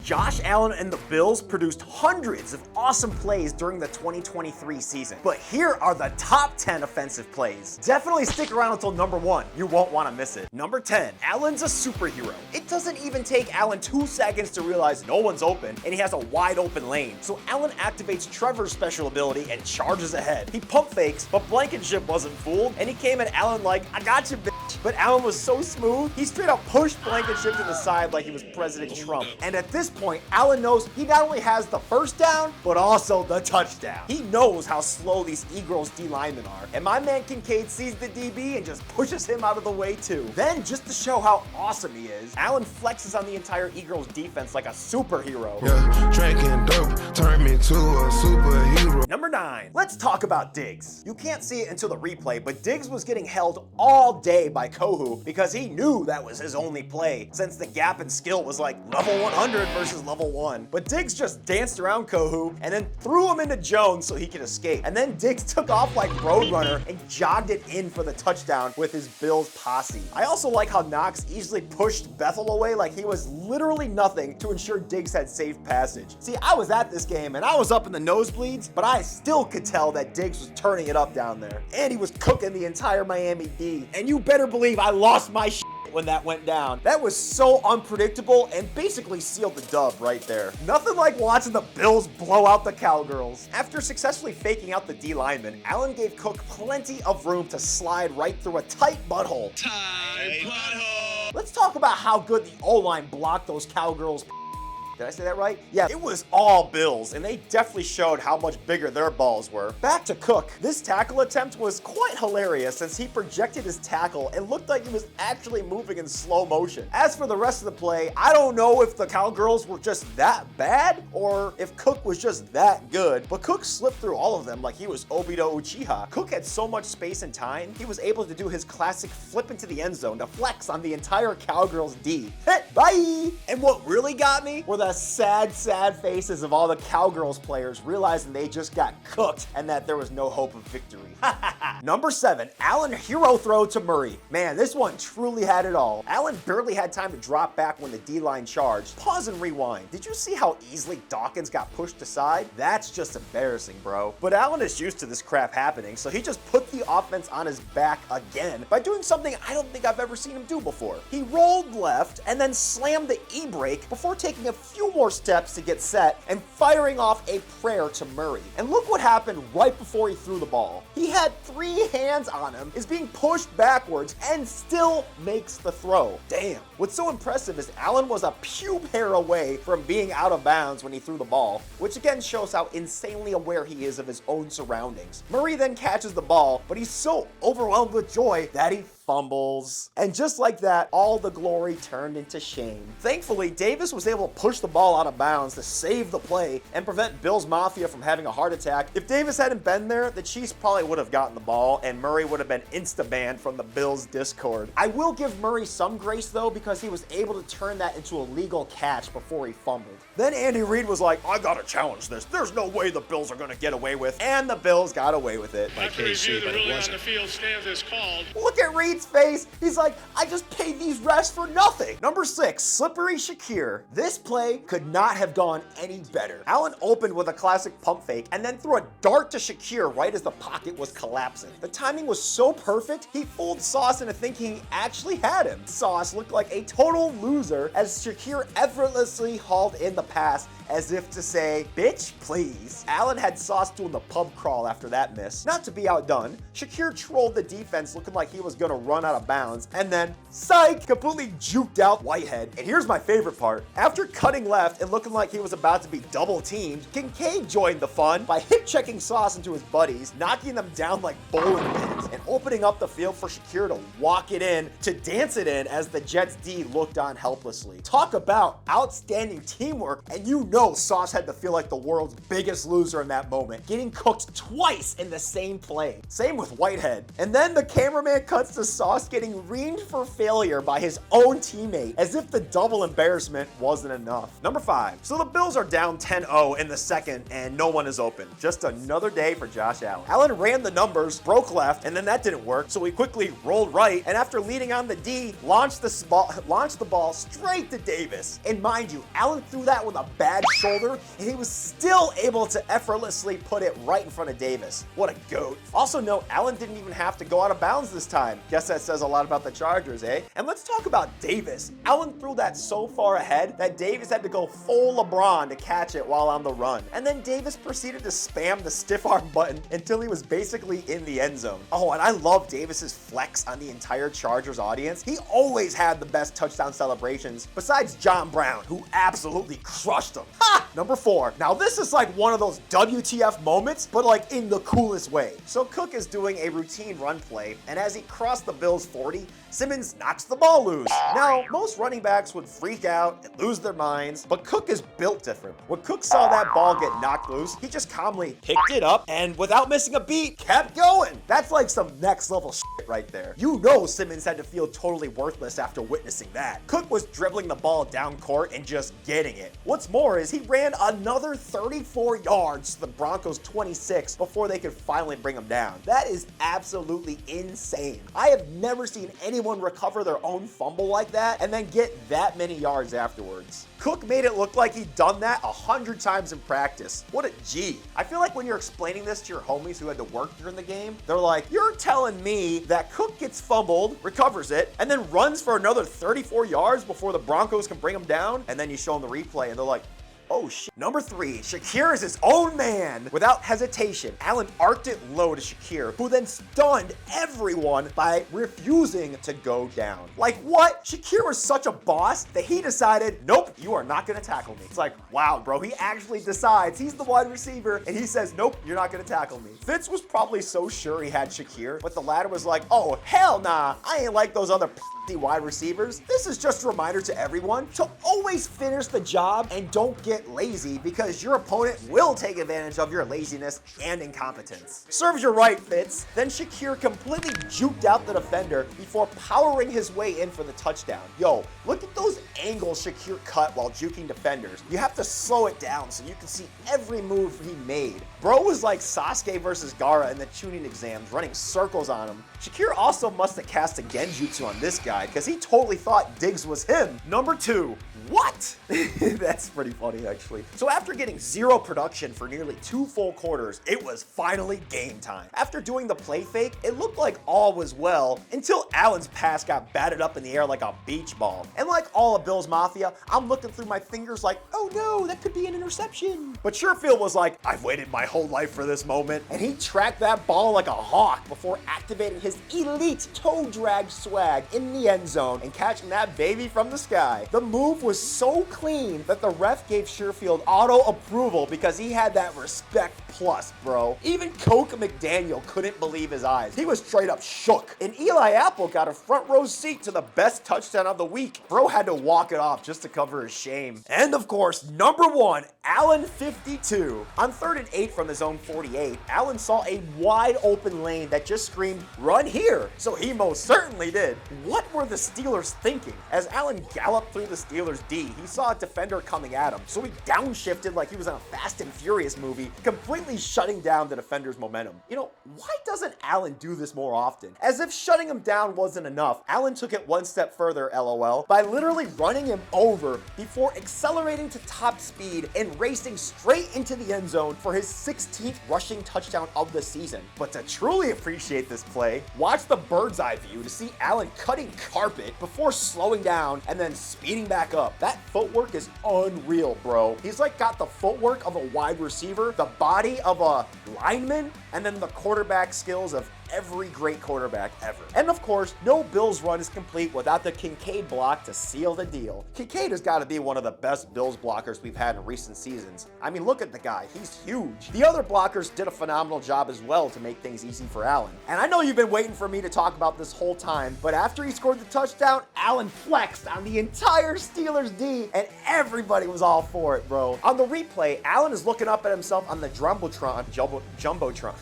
Josh Allen and the Bills produced hundreds of awesome plays during the 2023 season. But here are the top 10 offensive plays. Definitely stick around until number 1. You won't want to miss it. Number 10, Allen's a superhero. It doesn't even take Allen 2 seconds to realize no one's open and he has a wide open lane. So Allen activates Trevor's special ability and charges ahead. He pump fakes, but Blankenship wasn't fooled, and he came at Allen like, I got you, bitch. But Allen was so smooth, he straight up pushed Blankenship to the side like he was President Trump. And at this point, Allen knows he not only has the first down, but also the touchdown. He knows how slow these Eagles D linemen are. And my man Kincaid sees the DB and just pushes him out of the way too. Then, just to show how awesome he is, Allen flexes on the entire Eagles defense like a superhero. Yeah, drinking dope turned me to a superhero. Number 9, let's talk about Diggs. You can't see it until the replay, but Diggs was getting held all day by Kohu because he knew that was his only play, since the gap in skill was like level 100 versus level 1. But Diggs just danced around Kohu and then threw him into Jones so he could escape. And then Diggs took off like Roadrunner and jogged it in for the touchdown with his Bills posse. I also like how Knox easily pushed Bethel away like he was literally nothing to ensure Diggs had safe passage. See, I was at this game and I was up in the nosebleeds, but I still could tell that Diggs was turning it up down there. And he was cooking the entire Miami D. And you better believe I lost my shit when that went down. That was so unpredictable and basically sealed the dub right there. Nothing like watching the Bills blow out the Cowgirls. After successfully faking out the D lineman, Allen gave Cook plenty of room to slide right through a tight butthole. Tight butthole. Let's talk about how good the O-line blocked those Cowgirls. Did I say that right? Yeah, it was all Bills, and they definitely showed how much bigger their balls were. Back to Cook. This tackle attempt was quite hilarious since he projected his tackle and looked like he was actually moving in slow motion. As for the rest of the play, I don't know if the Cowgirls were just that bad or if Cook was just that good, but Cook slipped through all of them like he was Obito Uchiha. Cook had so much space and time, he was able to do his classic flip into the end zone to flex on the entire Cowgirls D. Bye! And what really got me were the sad faces of all the Cowgirls players realizing they just got cooked and that there was no hope of victory. Number 7, Allen hero throw to Murray. Man, this one truly had it all. Allen barely had time to drop back when the D-line charged. Pause and rewind. Did you see how easily Dawkins got pushed aside? That's just embarrassing, bro. But Allen is used to this crap happening, so he just put the offense on his back again by doing something I don't think I've ever seen him do before. He rolled left and then slammed the E-brake before taking a few more steps to get set and firing off a prayer to Murray. And look what happened right before he threw the ball. He had 3 hands on him, is being pushed backwards, and still makes the throw. Damn. What's so impressive is Allen was a pube hair away from being out of bounds when he threw the ball, which again shows how insanely aware he is of his own surroundings. Murray then catches the ball, but he's so overwhelmed with joy that he fumbles. And just like that, all the glory turned into shame. Thankfully, Davis was able to push the ball out of bounds to save the play and prevent Bills Mafia from having a heart attack. If Davis hadn't been there, the Chiefs probably would have gotten the ball and Murray would have been insta-banned from the Bills Discord. I will give Murray some grace though, because he was able to turn that into a legal catch before he fumbled. Then Andy Reid was like, I gotta challenge this. There's no way the Bills are gonna get away with, and the Bills got away with it. After review, the ruling on the field stands as called. Look at Reid's face. He's like, I just paid these refs for nothing. Number 6, slippery Shakir. This play could not have gone any better. Allen opened with a classic pump fake and then threw a dart to Shakir right as the pocket was collapsing. The timing was so perfect, he fooled Sauce into thinking he actually had him. Sauce looked like a total loser as Shakir effortlessly hauled in the pass as if to say, bitch, please. Allen had Sauce doing the pub crawl after that miss. Not to be outdone, Shakir trolled the defense looking like he was gonna run out of bounds, and then, psych, completely juked out Whitehead. And here's my favorite part. After cutting left and looking like he was about to be double teamed, Kincaid joined the fun by hip checking Sauce into his buddies, knocking them down like bowling pins, and opening up the field for Shakir to walk it in, to dance it in as the Jets D looked on helplessly. Talk about outstanding teamwork, and you know Sauce had to feel like the world's biggest loser in that moment, getting cooked twice in the same play. Same with Whitehead. And then the cameraman cuts to Sauce getting reamed for failure by his own teammate, as if the double embarrassment wasn't enough. Number 5. So the Bills are down 10-0 in the second, and no one is open. Just another day for Josh Allen. Allen ran the numbers, broke left, and then that that didn't work, so he quickly rolled right, and after leading on the D, launched the ball straight to Davis. And mind you, Allen threw that with a bad shoulder, and he was still able to effortlessly put it right in front of Davis. What a goat. Also note, Allen didn't even have to go out of bounds this time. Guess that says a lot about the Chargers, eh? And let's talk about Davis. Allen threw that so far ahead that Davis had to go full LeBron to catch it while on the run. And then Davis proceeded to spam the stiff arm button until he was basically in the end zone. Oh, and I love Davis's flex on the entire Chargers audience. He always had the best touchdown celebrations, besides John Brown, who absolutely crushed him. Ha! Number 4. Now this is like one of those WTF moments, but like in the coolest way. So Cook is doing a routine run play, and as he crossed the Bills' 40, Simmons knocks the ball loose. Now, most running backs would freak out and lose their minds, but Cook is built different. When Cook saw that ball get knocked loose, he just calmly picked it up and without missing a beat, kept going. That's like some next level shit right there. You know Simmons had to feel totally worthless after witnessing that. Cook was dribbling the ball down court and just getting it. What's more is he ran another 34 yards to the Broncos' 26 before they could finally bring him down. That is absolutely insane. I have never seen anyone recover their own fumble like that and then get that many yards afterwards. Cook made it look like he'd done that 100 times in practice. What a G. I feel like when you're explaining this to your homies who had to work during the game, they're like, you're telling me that Cook gets fumbled, recovers it, and then runs for another 34 yards before the Broncos can bring him down? And then you show them the replay and they're like, oh shit. Number 3, Shakir is his own man. Without hesitation, Allen arced it low to Shakir, who then stunned everyone by refusing to go down. Like what? Shakir was such a boss that he decided, nope, you are not gonna tackle me. It's like, wow, bro, he actually decides he's the wide receiver and he says, nope, you're not gonna tackle me. Fitz was probably so sure he had Shakir, but the latter was like, oh, hell nah, I ain't like those other wide receivers. This is just a reminder to everyone to always finish the job and don't get lazy, because your opponent will take advantage of your laziness and incompetence. Serves you right, Fitz. Then Shakir completely juked out the defender before powering his way in for the touchdown. Yo, look at those angles Shakir cut while juking defenders. You have to slow it down so you can see every move he made. Bro was like Sasuke versus Gaara in the tuning exams, running circles on him. Shakir also must have cast a genjutsu on this guy, because he totally thought Diggs was him. Number 2. What? That's pretty funny, actually. So after getting 0 production for nearly 2 full quarters, it was finally game time. After doing the play fake, it looked like all was well until Allen's pass got batted up in the air like a beach ball. And like all of Bills Mafia, I'm looking through my fingers like, oh no, that could be an interception. But Sherfield was like, I've waited my whole life for this moment. And he tracked that ball like a hawk before activating his elite toe drag swag in the end zone and catching that baby from the sky. The move was so clean that the ref gave Sherfield auto approval because he had that respect plus, bro. Even Coke McDaniel couldn't believe his eyes. He was straight up shook. And Eli Apple got a front row seat to the best touchdown of the week. Bro had to walk it off just to cover his shame. And of course, number 1, Allen 52. On 3rd and 8 from his own 48, Allen saw a wide open lane that just screamed, run here. So he most certainly did. What were the Steelers thinking? As Allen galloped through the Steelers D, he saw a defender coming at him, so he downshifted like he was in a Fast and Furious movie, completely shutting down the defender's momentum. You know, why doesn't Allen do this more often? As if shutting him down wasn't enough, Allen took it one step further, LOL, by literally running him over before accelerating to top speed and racing straight into the end zone for his 16th rushing touchdown of the season. But to truly appreciate this play, watch the bird's eye view to see Allen cutting carpet before slowing down and then speeding back up. That footwork is unreal, bro. He's like got the footwork of a wide receiver, the body of a lineman, and then the quarterback skills of every great quarterback ever. And of course, no Bills run is complete without the Kincaid block to seal the deal. Kincaid has got to be one of the best Bills blockers we've had in recent seasons. I mean, look at the guy, he's huge. The other blockers did a phenomenal job as well to make things easy for Allen. And I know you've been waiting for me to talk about this whole time, but after he scored the touchdown, Allen flexed on the entire Steelers D, and everybody was all for it, bro. On the replay, Allen is looking up at himself on the Jumbotron.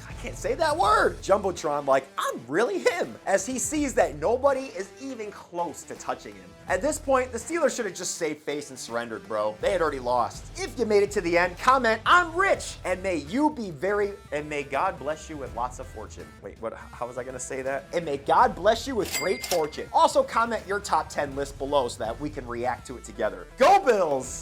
I can't say that word. Jumbotron. on like, I'm really him, as he sees that nobody is even close to touching him. At this point, the Steelers should have just saved face and surrendered, bro. They had already lost. If you made it to the end, comment, I'm rich, and may God bless you with lots of fortune. Wait, how was I gonna say that? And may God bless you with great fortune. Also comment your top 10 list below so that we can react to it together. Go Bills!